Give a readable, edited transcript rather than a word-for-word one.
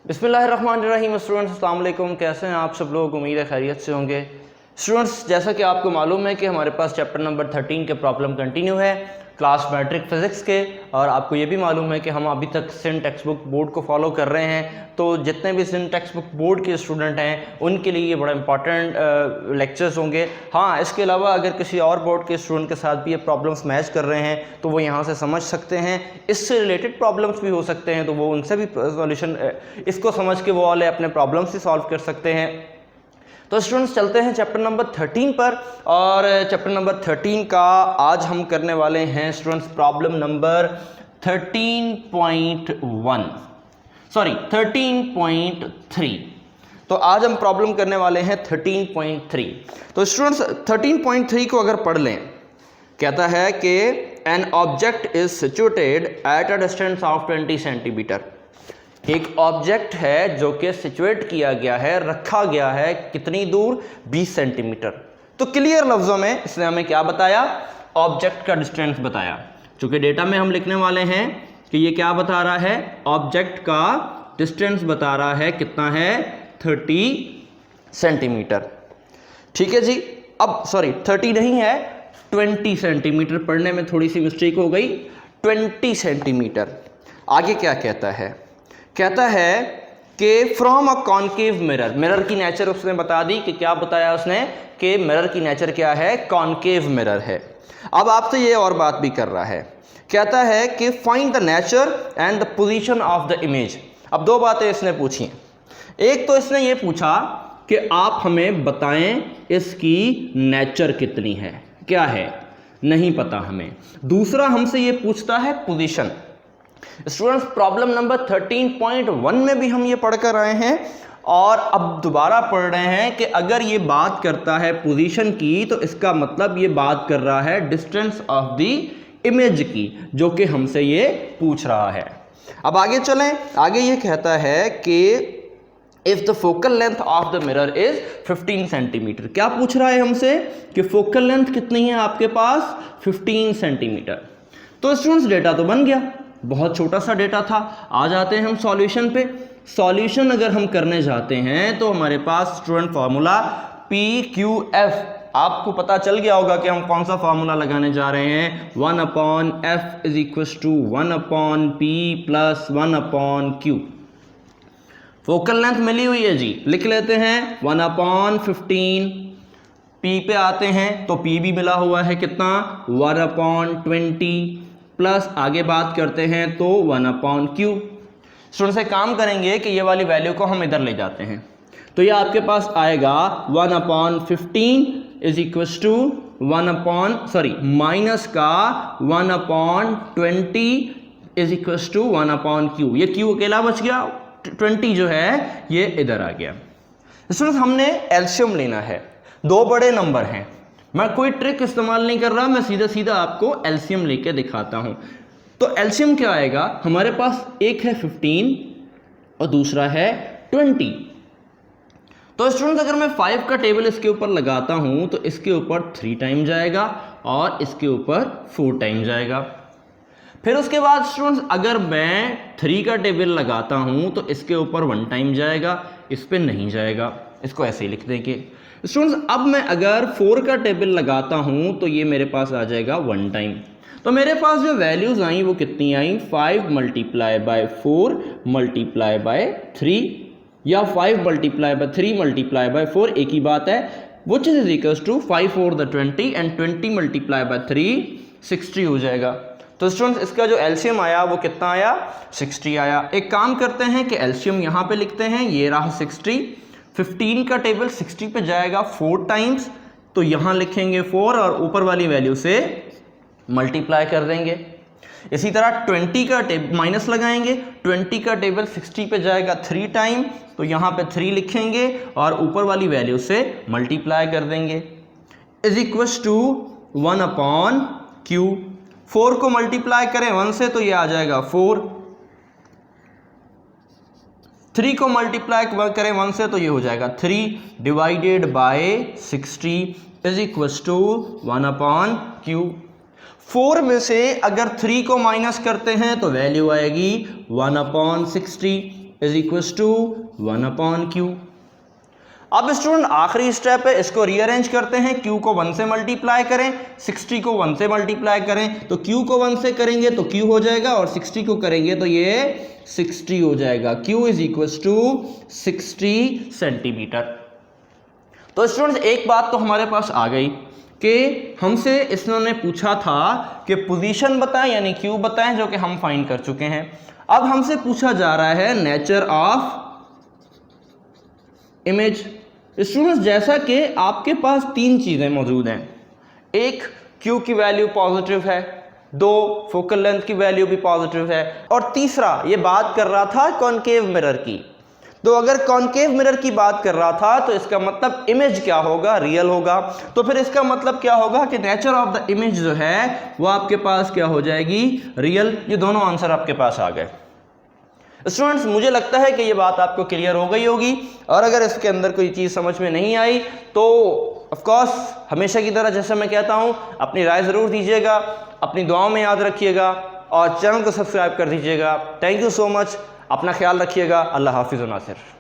बिस्मिल्लाहिर्रहमानिर्रहीम। स्टूडेंट्स अस्सलाम वालेकुम, कैसे हैं आप सब लोग? उम्मीद है खैरियत से होंगे। स्टूडेंट्स, जैसा कि आपको मालूम है कि हमारे पास चैप्टर नंबर 13 के प्रॉब्लम कंटिन्यू है क्लास मैट्रिक फ़िज़िक्स के, और आपको ये भी मालूम है कि हम अभी तक सिन टेक्स्ट बुक बोर्ड को फॉलो कर रहे हैं। तो जितने भी सिन टेक्स्ट बुक बोर्ड के स्टूडेंट हैं उनके लिए ये बड़ा इंपॉर्टेंट लेक्चर्स होंगे। हाँ, इसके अलावा अगर किसी और बोर्ड के स्टूडेंट के साथ भी ये प्रॉब्लम्स मैच कर रहे हैं तो वो यहाँ से समझ सकते हैं। इससे रिलेटेड प्रॉब्लम्स भी हो सकते हैं तो वो उनसे भी सॉल्यूशन इसको समझ के वो वाले अपने प्रॉब्लम्स ही सॉल्व कर सकते हैं। तो स्टूडेंट्स, चलते हैं चैप्टर नंबर 13 पर, और चैप्टर नंबर 13 का आज हम करने वाले हैं स्टूडेंट्स प्रॉब्लम नंबर 13.3। तो आज हम प्रॉब्लम करने वाले हैं 13.3। तो स्टूडेंट्स 13.3 को अगर पढ़ लें, कहता है कि an object is situated at a distance of 20 centimetre. एक ऑब्जेक्ट है जो कि सिचुएट किया गया है, रखा गया है कितनी दूर? 20 सेंटीमीटर। तो क्लियर लफ्जों में इसने हमें क्या बताया? ऑब्जेक्ट का डिस्टेंस बताया। चूंकि डेटा में हम लिखने वाले हैं कि ये क्या बता रहा है, ऑब्जेक्ट का डिस्टेंस बता रहा है कितना है? 30 सेंटीमीटर। ठीक है जी। अब सॉरी 30 नहीं है, 20 सेंटीमीटर। पढ़ने में थोड़ी सी मिस्टेक हो गई, 20 सेंटीमीटर। आगे क्या कहता है? कहता है कि from a concave mirror. Mirror की नेचर उसने बता दी कि क्या बताया उसने कि मिरर की नेचर क्या है? कॉनकेव मिरर है। अब आपसे ये और बात भी कर रहा है, कहता है कि find the nature and the position of the image. अब दो बातें इसने पूछी। एक तो इसने ये पूछा कि आप हमें बताएं इसकी नेचर कितनी है, क्या है, नहीं पता हमें। दूसरा हमसे ये पूछता है पोजीशन। स्टूडेंट्स, प्रॉब्लम नंबर 13.1 में भी हम ये पढ़कर आए हैं और अब दोबारा पढ़ रहे हैं कि अगर ये बात करता है पोजीशन की तो इसका मतलब ये बात कर रहा है डिस्टेंस ऑफ द इमेज की, जो कि हमसे ये पूछ रहा है। अब आगे चलें। आगे ये कहता है कि if the focal length of the mirror is 15 centimetre. क्या पूछ रहा है हमसे कि फोकल लेंथ कितनी है आपके पास? 15 सेंटीमीटर। तो स्टूडेंट्स, डेटा तो बन गया, बहुत छोटा सा डेटा था। आ जाते हैं हम सॉल्यूशन पे। सॉल्यूशन अगर हम करने जाते हैं तो हमारे पास स्टूडेंट फार्मूला PQF, आपको पता चल गया होगा कि हम कौन सा फार्मूला लगाने जा रहे हैं। 1/f is equal to 1/p plus 1/q। Focal length मिली हुई है जी, लिख लेते हैं 1/15। p पे आते हैं तो p भी मिला हुआ है कितना? 1/20 प्लस आगे बात करते हैं तो 1/q। स्टूडेंट्स, से काम करेंगे कि ये वाली वैल्यू को हम इधर ले जाते हैं तो ये आपके पास आएगा 1/15 इज इक्वल टू माइनस का 1/20 इज इक्वल टू 1/q। ये q अकेला बच गया, 20 जो है ये इधर आ गया। स्टूडेंट्स, हमने एलसीएम लेना है। दो बड़े नंबर हैं, मैं कोई ट्रिक इस्तेमाल नहीं कर रहा, मैं सीधा सीधा आपको एलसीएम लेके दिखाता हूं। तो एलसीएम क्या आएगा? हमारे पास एक है 15 और दूसरा है 20। तो स्टूडेंट्स, अगर मैं 5 का टेबल इसके ऊपर लगाता हूं तो इसके ऊपर 3 टाइम जाएगा और इसके ऊपर 4 टाइम जाएगा। फिर उसके बाद स्टूडेंट्स, अगर मैं 3 का टेबल लगाता हूं तो इसके ऊपर 1 टाइम जाएगा, इस पे नहीं जाएगा, इसको ऐसे ही लिख देंगे। स्टूडेंट्स, अब मैं अगर 4 का टेबल लगाता हूं तो ये मेरे पास आ जाएगा 1 टाइम। तो मेरे पास जो वैल्यूज आई वो कितनी आई? 5 मल्टीप्लाई बाय 4 मल्टीप्लाई बाय 3 या 5 मल्टीप्लाई बाय 3 मल्टीप्लाई बाय 4, एक ही बात है। Which is equals to 5 4 the 20 and 20 multiply by 3 60 हो जाएगा। तो स्टूडेंट्स, इसका जो एलसीएम आया वो कितना आया? 60 आया। एक काम करते हैं कि एलसीएम यहाँ पे लिखते हैं, ये रहा 60। 15 का टेबल 60 पे जाएगा 4 टाइम्स, तो यहां लिखेंगे 4 और ऊपर वाली वैल्यू से मल्टीप्लाई कर देंगे। इसी तरह 20 का टेबल माइनस लगाएंगे, 20 का टेबल 60 पे जाएगा 3 टाइम, तो यहां पे 3 लिखेंगे और ऊपर वाली वैल्यू से मल्टीप्लाई कर देंगे। Is equals to 1/q। 4 को मल्टीप्लाई करें 1 से तो ये आ जाएगा 4। 3 को मल्टीप्लाई करें 1 से तो ये हो जाएगा 3 divided by 60 is equals to 1/q। 4 में से अगर 3 को माइनस करते हैं तो वैल्यू आएगी 1/60 इज इक्वल टू 1/q। अब स्टूडेंट आखिरी स्टेप है, इसको रीअरेंज करते हैं। q को 1 से मल्टीप्लाई करें, 60 को 1 से मल्टीप्लाई करें, तो q को 1 से करेंगे तो q हो जाएगा और 60 को करेंगे तो ये 60 हो जाएगा। q is equal to 60 centimetre. तो स्टूडेंट्स एक बात तो हमारे पास आ गई कि हमसे इसने पूछा था कि पोजीशन बताएं यानी q बताएं, जो कि हम फाइंड कर चुके हैं। अब हमसे पूछा जा रहा है नेचर ऑफ इमेज। स्टूडेंट्स जैसा कि आपके पास 3 चीज़ें मौजूद हैं, एक q की वैल्यू पॉजिटिव है, 2 फोकल लेंथ की वैल्यू भी पॉजिटिव है, और तीसरा ये बात कर रहा था कॉनकेव मिरर की। तो अगर कॉनकेव मिरर की बात कर रहा था तो इसका मतलब इमेज क्या होगा, रियल होगा। तो फिर इसका मतलब क्या होगा कि नेचर ऑफ द इमेज जो है वो आपके पास क्या हो जाएगी, रियल। ये दोनों आंसर आपके पास आ गए। स्टूडेंट्स मुझे लगता है कि ये बात आपको क्लियर हो गई होगी, और अगर इसके अंदर कोई चीज़ समझ में नहीं आई तो ऑफ कोर्स हमेशा की तरह जैसे मैं कहता हूँ अपनी राय ज़रूर दीजिएगा, अपनी दुआओं में याद रखिएगा और चैनल को सब्सक्राइब कर दीजिएगा। थैंक यू सो मच, अपना ख्याल रखिएगा। अल्लाह हाफिज़ व नासिर।